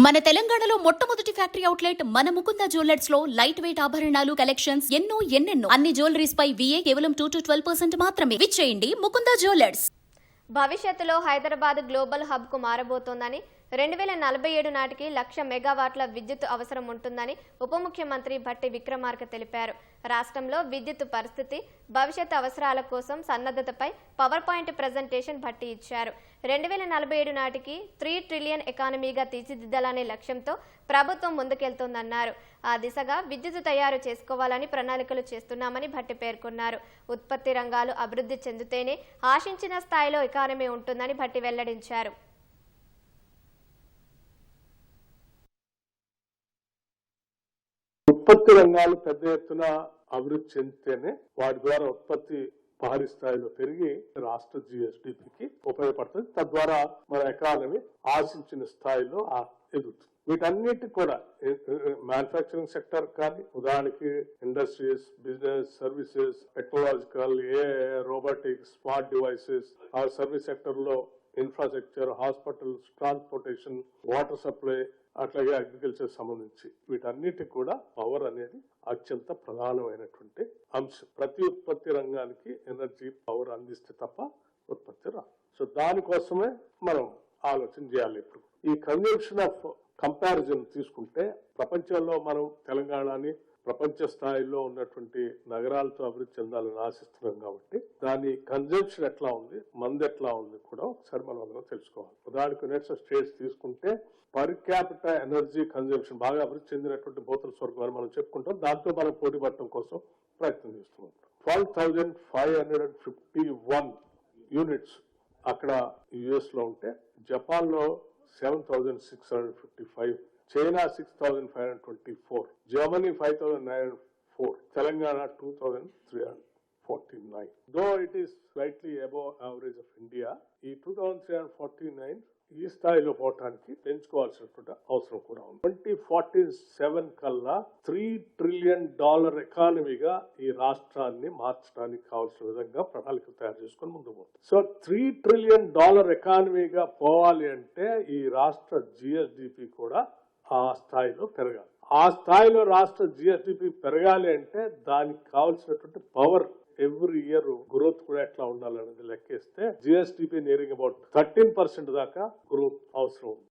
మన తెలంగాణలో మొట్టమొదటి ఫ్యాక్టరీ అవుట్లెట్ మన ముకుంద జ్యువెలర్స్ లో లైట్ వెయిట్ ఆభరణాలు కలెక్షన్స్ ఎన్నెన్నో అన్ని జ్యువెలరీస్ పై VA కేవలం 2 to 12% మాత్రమే. విచ్చేయండి ముకుంద జ్యువెలర్స్. భవిష్యత్తులో హైదరాబాద్ గ్లోబల్ హబ్ కు మారబోతోందని 2047 నాటికి 1,00,000 మెగావాట్ల విద్యుత్ అవసరం ఉంటుందని ఉప ముఖ్యమంత్రి భట్టి విక్రమార్క తెలిపారు. రాష్ట్రంలో విద్యుత్ పరిస్థితి, భవిష్యత్ అవసరాల కోసం సన్నద్ధతపై పవర్ పాయింట్ ప్రెజెంటేషన్ భట్టి ఇచ్చారు. 2047 నాటికి 3 ట్రిలియన్ ఎకానమీగా తీర్చిదిద్దాలనే లక్ష్యంతో ప్రభుత్వం ముందుకెళ్తోందన్నారు. ఆ దిశగా విద్యుత్ తయారు చేసుకోవాలని ప్రణాళికలు చేస్తున్నామని భట్టి పేర్కొన్నారు. ఉత్పత్తి రంగాలు అభివృద్ధి చెందితేనే ఆశించిన స్థాయిలో ఎకానమీ ఉంటుందని భట్టి వెల్లడించారు. ఉత్పత్తి రంగాలు పెద్ద ఎత్తున అభివృద్ధి చెందితేనే వాటి ద్వారా ఉత్పత్తి భారీ స్థాయిలో పెరిగి రాష్ట్ర GSDPకి ఉపయోగపడుతుంది. తద్వారా మన ఎకానమీ ఆశించిన స్థాయిలో ఎదుగుతుంది. వీటన్నిటి కూడా మ్యానుఫ్యాక్చరింగ్ సెక్టర్ కానీ, ఉదాహరణకి industries, business, services, technological, robotics, smart devices, ఆ సర్వీస్ సెక్టర్ లో infrastructure, hospitals, transportation, water supply, అట్లాగే అగ్రికల్చర్ సంబంధించి వీటన్నిటికి కూడా పవర్ అనేది అత్యంత ప్రధానమైనటువంటి అంశం. ప్రతి ఉత్పత్తి రంగానికి ఎనర్జీ పవర్ అందిస్తే తప్ప ఉత్పత్తి రాదు. సో దానికోసమే మనం ఆలోచన చేయాలి. ఇప్పుడు ఈ కన్జంప్షన్ ఆఫ్ కంపారిజన్ తీసుకుంటే ప్రపంచంలో మనం తెలంగాణని ప్రపంచ స్థాయిలో ఉన్నటువంటి నగరాలతో అభివృద్ధి చెందాలని ఆశిస్తున్నాం కాబట్టి దాని కన్జంప్షన్ ఎట్లా ఉంది, మంది ఎట్లా ఉంది కూడా ఒకసారి మనం అందరం తెలుసుకోవాలి. ఉదాహరణకు యునైటెడ్ స్టేట్స్ తీసుకుంటే పర్ క్యాపిటల్ ఎనర్జీ కన్జంప్షన్ బాగా అభివృద్ధి చెందినటువంటి భూతల స్వర్గం అని మనం చెప్పుకుంటాం. దాంతో మనం పోటీ పడటం కోసం ప్రయత్నం చేస్తున్నాం. 12,551 యూనిట్స్ అక్కడ US లో ఉంటే, జపాన్ లో 7,655, China 6,524, Germany 5,904, Telangana 2,349. Though it is slightly above average of India, ఈ 2,349 ఈ స్థాయిలో పోవటానికి పెంచుకోవాల్సినటువంటి అవసరం కూడా ఉంది. 2047 కల్లా $3 ట్రిలియన్ ఎకానమీగా ఈ రాష్ట్రాన్ని మార్చడానికి కావాల్సిన విధంగా ప్రణాళికలు తయారు చేసుకుని ముందుకు పోతుంది. సో $3 ట్రిలియన్ ఎకానమీగా పోవాలి అంటే ఈ రాష్ట్ర GSDP కూడా ఆ స్థాయిలో పెరగాలి. ఆ స్థాయిలో రాష్ట్ర GSDP పెరగాలి అంటే దానికి కావాల్సినటువంటి పవర్ ఎవ్రీ ఇయర్ గ్రోత్ కూడా ఎట్లా ఉండాలనేది లెక్కేస్తే GSDP నియరింగ్ అబౌట్ 13% దాకా గ్రోత్ అవసరం ఉంది.